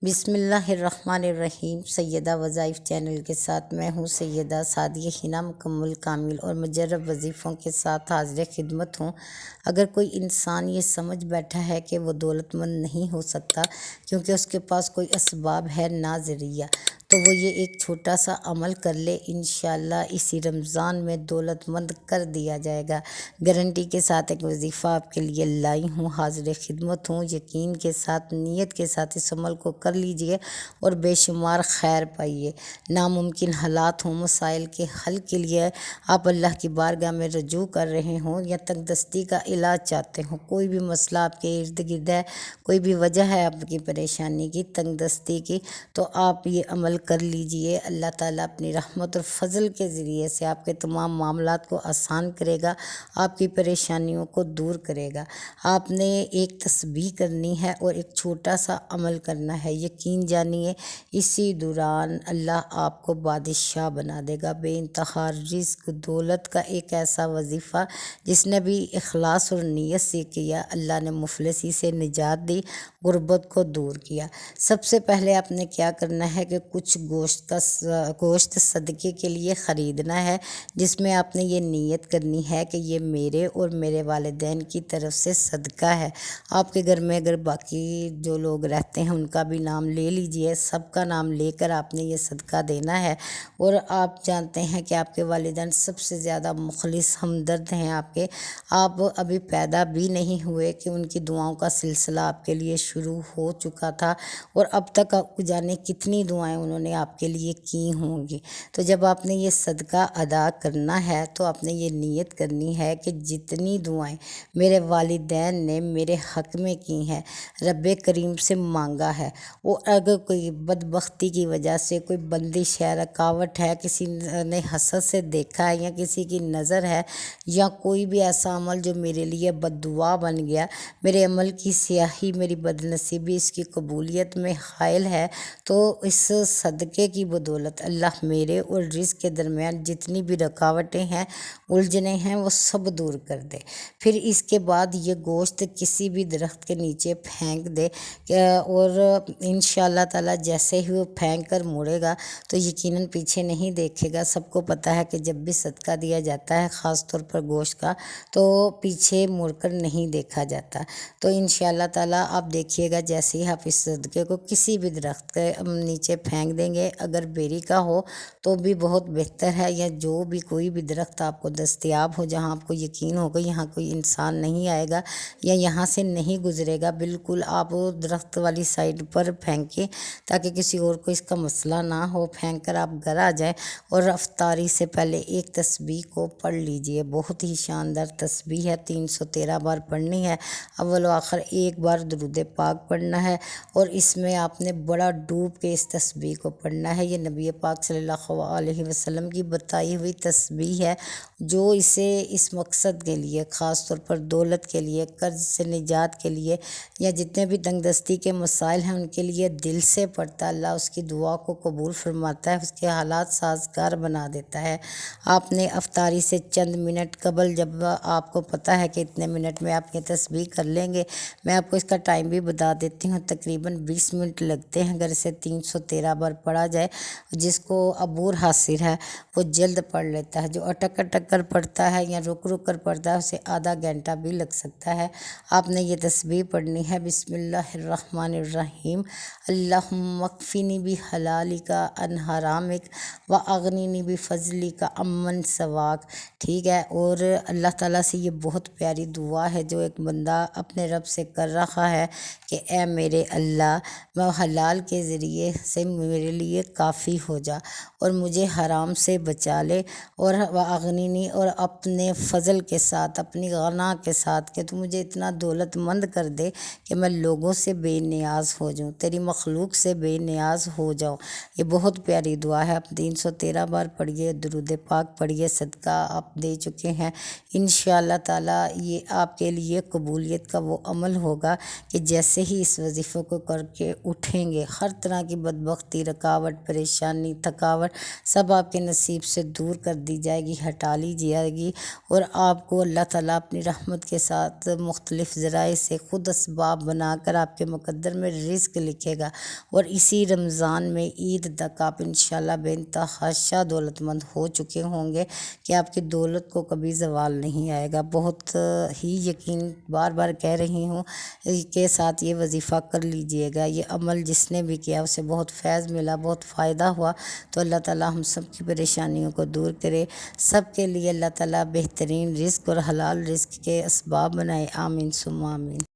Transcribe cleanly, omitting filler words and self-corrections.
بسم اللہ الرحمن الرحیم۔ سیدہ وظائف چینل کے ساتھ میں ہوں سیدہ سعدیہ حنا، مکمل کامل اور مجرب وظیفوں کے ساتھ حاضر خدمت ہوں۔ اگر کوئی انسان یہ سمجھ بیٹھا ہے کہ وہ دولت مند نہیں ہو سکتا کیونکہ اس کے پاس کوئی اسباب ہے نہ ذریعہ، تو وہ یہ ایک چھوٹا سا عمل کر لے، انشاءاللہ اسی رمضان میں دولت مند کر دیا جائے گا۔ گارنٹی کے ساتھ ایک وظیفہ آپ کے لیے لائی ہوں، حاضر خدمت ہوں۔ یقین کے ساتھ، نیت کے ساتھ اس عمل کو کر لیجئے اور بے شمار خیر پائیے۔ ناممکن حالات ہوں، مسائل کے حل کے لیے آپ اللہ کی بارگاہ میں رجوع کر رہے ہوں یا تنگ دستی کا علاج چاہتے ہوں، کوئی بھی مسئلہ آپ کے ارد گرد ہے، کوئی بھی وجہ ہے آپ کی پریشانی کی، تنگ دستی کی، تو آپ یہ عمل کر لیجئے۔ اللہ تعالیٰ اپنی رحمت اور فضل کے ذریعے سے آپ کے تمام معاملات کو آسان کرے گا، آپ کی پریشانیوں کو دور کرے گا۔ آپ نے ایک تسبیح کرنی ہے اور ایک چھوٹا سا عمل کرنا ہے، یقین جانیے اسی دوران اللہ آپ کو بادشاہ بنا دے گا۔ بے انتہا رزق، دولت کا ایک ایسا وظیفہ جس نے بھی اخلاص اور نیت سے کیا، اللہ نے مفلسی سے نجات دی، غربت کو دور کیا۔ سب سے پہلے آپ نے کیا کرنا ہے کہ کچھ گوشت صدقے کے لیے خریدنا ہے، جس میں آپ نے یہ نیت کرنی ہے کہ یہ میرے اور میرے والدین کی طرف سے صدقہ ہے۔ آپ کے گھر میں اگر باقی جو لوگ رہتے ہیں ان کا بھی نام لے لیجئے، سب کا نام لے کر آپ نے یہ صدقہ دینا ہے۔ اور آپ جانتے ہیں کہ آپ کے والدین سب سے زیادہ مخلص ہمدرد ہیں آپ کے، آپ ابھی پیدا بھی نہیں ہوئے کہ ان کی دعاؤں کا سلسلہ آپ کے لیے شروع ہو چکا تھا، اور اب تک آپ کو جانے کتنی دعائیں انہوں نے آپ کے لیے کی ہوں گی۔ تو جب آپ نے یہ صدقہ ادا کرنا ہے تو آپ نے یہ نیت کرنی ہے کہ جتنی دعائیں میرے والدین نے میرے حق میں کی ہیں، رب کریم سے مانگا ہے، وہ اگر کوئی بدبختی کی وجہ سے کوئی بندش ہے، رکاوٹ ہے، کسی نے حسد سے دیکھا ہے یا کسی کی نظر ہے، یا کوئی بھی ایسا عمل جو میرے لیے بد دعا بن گیا، میرے عمل کی سیاہی، میری بد نصیبی اس کی قبولیت میں حائل ہے، تو اس صدقے کی بدولت اللہ میرے اور رزق کے درمیان جتنی بھی رکاوٹیں ہیں، الجھنیں ہیں، وہ سب دور کر دے۔ پھر اس کے بعد یہ گوشت کسی بھی درخت کے نیچے پھینک دے، اور انشاءاللہ تعالیٰ جیسے ہی وہ پھینک کر مڑے گا تو یقیناً پیچھے نہیں دیکھے گا۔ سب کو پتہ ہے کہ جب بھی صدقہ دیا جاتا ہے، خاص طور پر گوشت کا، تو پیچھے مڑ کر نہیں دیکھا جاتا۔ تو انشاءاللہ تعالیٰ آپ دیکھیے گا جیسے ہی آپ اس صدقے کو کسی بھی درخت کے نیچے پھینک دیں گے، اگر بیری کا ہو تو بھی بہت بہتر ہے، یا جو بھی کوئی بھی درخت آپ کو دستیاب ہو جہاں آپ کو یقین ہوگا یہاں کوئی انسان نہیں آئے گا یا یہاں سے نہیں گزرے گا، بالکل آپ درخت والی سائڈ پر پھینکیں تاکہ کسی اور کو اس کا مسئلہ نہ ہو۔ پھینک کر آپ گھر آ جائیں اور افطاری سے پہلے ایک تسبیح کو پڑھ لیجئے، بہت ہی شاندار تسبیح ہے، 313 بار پڑھنی ہے، اول و آخر ایک بار درود پاک پڑھنا ہے، اور اس میں آپ نے بڑا ڈوب کے اس تسبیح کو پڑھنا ہے۔ یہ نبی پاک صلی اللہ علیہ وسلم کی بتائی ہوئی تسبیح ہے، جو اسے اس مقصد کے لیے، خاص طور پر دولت کے لیے، قرض سے نجات کے لیے، یا جتنے بھی تنگ دستی کے مسائل ہیں ان کے لیے دل سے پڑھتا ہے، اللہ اس کی دعا کو قبول فرماتا ہے، اس کے حالات سازگار بنا دیتا ہے۔ آپ نے افطاری سے چند منٹ قبل، جب آپ کو پتہ ہے کہ اتنے منٹ میں آپ یہ تسبیح کر لیں گے، میں آپ کو اس کا ٹائم بھی بتا دیتی ہوں، تقریباً 20 منٹ لگتے ہیں اگر اسے 313 بار پڑھا جائے۔ جس کو عبور حاصل ہے وہ جلد پڑھ لیتا ہے، جو اٹک اٹک کر پڑھتا ہے یا رک رک کر پڑھتا ہے اسے آدھا گھنٹہ بھی لگ سکتا ہے۔ آپ نے یہ تسبیح پڑھنی ہے، بسم اللہ الرحمن الرحیم، اللہم اکفنی بحلالک عن حرامک واغننی بفضلک عمن سواک۔ ٹھیک ہے، اور اللہ تعالیٰ سے یہ بہت پیاری دعا ہے جو ایک بندہ اپنے رب سے کر رہا ہے کہ اے میرے اللہ، میں حلال کے ذریعے سے میرے لیے کافی ہو جا اور مجھے حرام سے بچا لے، اور واغننی، اور اپنے فضل کے ساتھ، اپنی غنا کے ساتھ، کہ تو مجھے اتنا دولت مند کر دے کہ میں لوگوں سے بے نیاز ہو جاؤں، تیری مخلوق سے بے نیاز ہو جاؤں۔ یہ بہت پیاری دعا ہے، آپ 313 بار پڑھیے، درود پاک پڑھیے، صدقہ آپ دے چکے ہیں، انشاءاللہ تعالیٰ یہ آپ کے لیے قبولیت کا وہ عمل ہوگا کہ جیسے ہی اس وظیفے کو کر کے اٹھیں گے، ہر طرح کی بدبختی، رکاوٹ، پریشانی، تھکاوٹ سب آپ کے نصیب سے دور کر دی جائے گی، ہٹا لی جائے گی، اور آپ کو اللہ تعالیٰ اپنی رحمت کے ساتھ مختلف ذرائع سے خود اسباب بنا کر آپ کے مقدر میں رزق لکھے گا، اور اسی رمضان میں عید تک آپ انشاءاللہ بے انتہا شاہ دولت مند ہو چکے ہوں گے کہ آپ کی دولت کو کبھی زوال نہیں آئے گا۔ بہت ہی یقین بار بار کہہ رہی ہوں کے ساتھ یہ وظیفہ کر لیجئے گا، یہ عمل جس نے بھی کیا اسے بہت فیض ملا، بہت فائدہ ہوا۔ تو اللہ تعالیٰ ہم سب کی پریشانیوں کو دور کرے، سب کے لیے اللہ تعالیٰ بہترین رزق اور حلال رزق کے اسباب بنائے، آمین ثم آمین۔